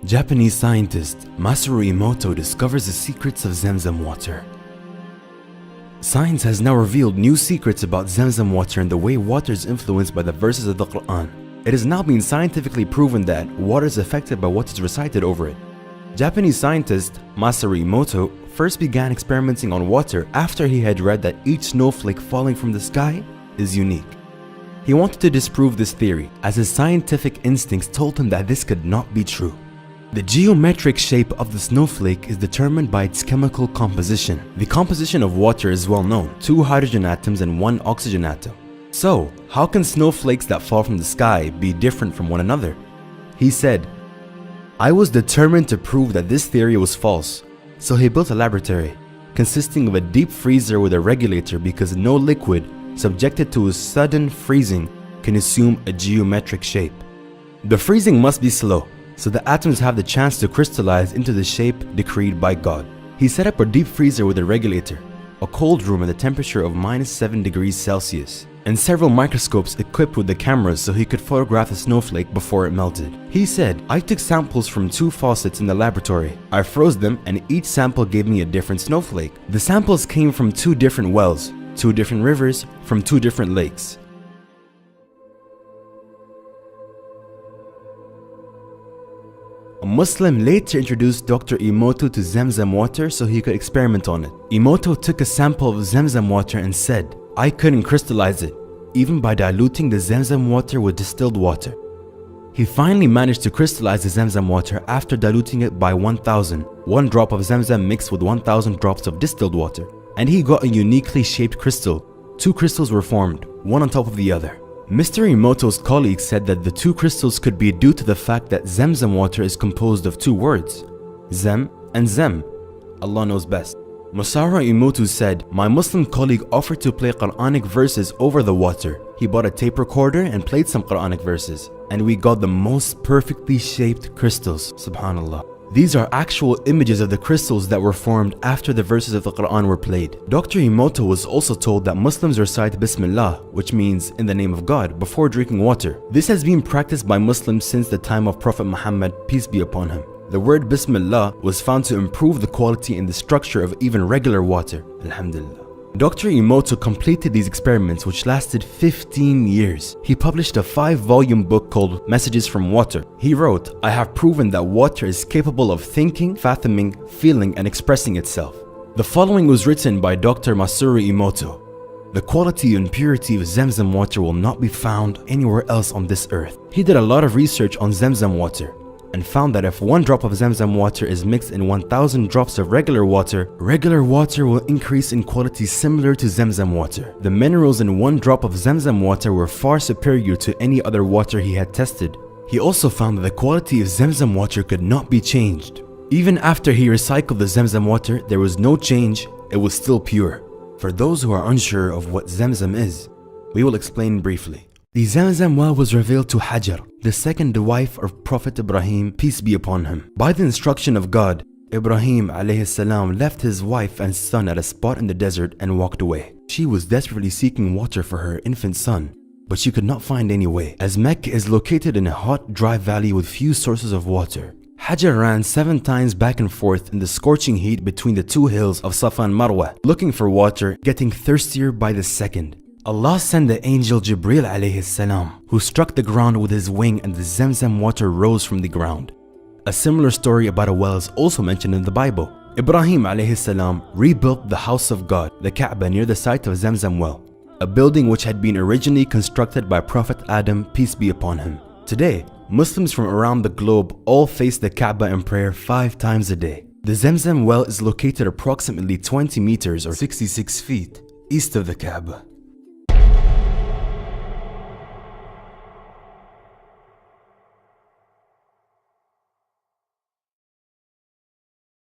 Japanese scientist Masaru Emoto discovers the secrets of zam-zam water. Science has now revealed new secrets about zam-zam water and the way water is influenced by the verses of the Quran. It has now been scientifically proven that water is affected by what is recited over it. Japanese scientist Masaru Emoto first began experimenting on water after he had read that each snowflake falling from the sky is unique. He wanted to disprove this theory, as his scientific instincts told him that this could not be true. The geometric shape of the snowflake is determined by its chemical composition. The composition of water is well known: 2 hydrogen atoms and 1 oxygen atom. So, how can snowflakes that fall from the sky be different from one another? He said, "I was determined to prove that this theory was false." So he built a laboratory consisting of a deep freezer with a regulator, because no liquid subjected to a sudden freezing can assume a geometric shape. The freezing must be slow, so the atoms have the chance to crystallize into the shape decreed by God. He set up a deep freezer with a regulator, a cold room at the temperature of -7 degrees Celsius, and several microscopes equipped with the cameras so he could photograph the snowflake before it melted. He said, "I took samples from 2 faucets in the laboratory. I froze them and each sample gave me a different snowflake. The samples came from 2 different wells, 2 different rivers, from 2 different lakes." A Muslim later introduced Dr. Emoto to zam-zam water so he could experiment on it. Emoto took a sample of zam-zam water and said, "I couldn't crystallize it, even by diluting the zam-zam water with distilled water." He finally managed to crystallize the zam-zam water after diluting it by 1,000, 1 drop of zam-zam mixed with 1,000 drops of distilled water. And he got a uniquely shaped crystal. 2 crystals were formed, one on top of the other. Mr. Emoto's colleagues said that the 2 crystals could be due to the fact that zam-zam water is composed of 2 words, zam and zam. Allah knows best. Masaru Emoto said, "My Muslim colleague offered to play Quranic verses over the water. He bought a tape recorder and played some Quranic verses, and we got the most perfectly shaped crystals, subhanallah." These are actual images of the crystals that were formed after the verses of the Quran were played. Dr. Emoto was also told that Muslims recite Bismillah, which means in the name of God, before drinking water. This has been practiced by Muslims since the time of Prophet Muhammad, peace be upon him. The word Bismillah was found to improve the quality and the structure of even regular water, alhamdulillah. Dr. Emoto completed these experiments, which lasted 15 years. He published a 5-volume book called Messages from Water. He wrote, "I have proven that water is capable of thinking, fathoming, feeling, and expressing itself." The following was written by Dr. Masaru Emoto. "The quality and purity of zam-zam water will not be found anywhere else on this earth." He did a lot of research on zam-zam water and found that if 1 drop of zam-zam water is mixed in 1,000 drops of regular water will increase in quality similar to zam-zam water. The minerals in 1 drop of zam-zam water were far superior to any other water he had tested. He also found that the quality of zam-zam water could not be changed. Even after he recycled the zam-zam water, there was no change, it was still pure. For those who are unsure of what zam-zam is, we will explain briefly. The zam-zam well was revealed to Hajar, the second wife of Prophet Ibrahim, peace be upon him. By the instruction of God, Ibrahim alayhi salam left his wife and son at a spot in the desert and walked away. She was desperately seeking water for her infant son, but she could not find any way, as Mecca is located in a hot, dry valley with few sources of water. Hajar ran 7 times back and forth in the scorching heat between the 2 hills of Safa and Marwa, looking for water, getting thirstier by the second. Allah sent the angel Jibril alayhi salam, who struck the ground with his wing, and the zam-zam water rose from the ground. A similar story about a well is also mentioned in the Bible. Ibrahim alayhi salam rebuilt the house of God, the Kaaba, near the site of Zam-Zam well, a building which had been originally constructed by Prophet Adam, peace be upon him. Today, Muslims from around the globe all face the Kaaba in prayer 5 times a day. The Zam-Zam well is located approximately 20 meters or 66 feet east of the Kaaba.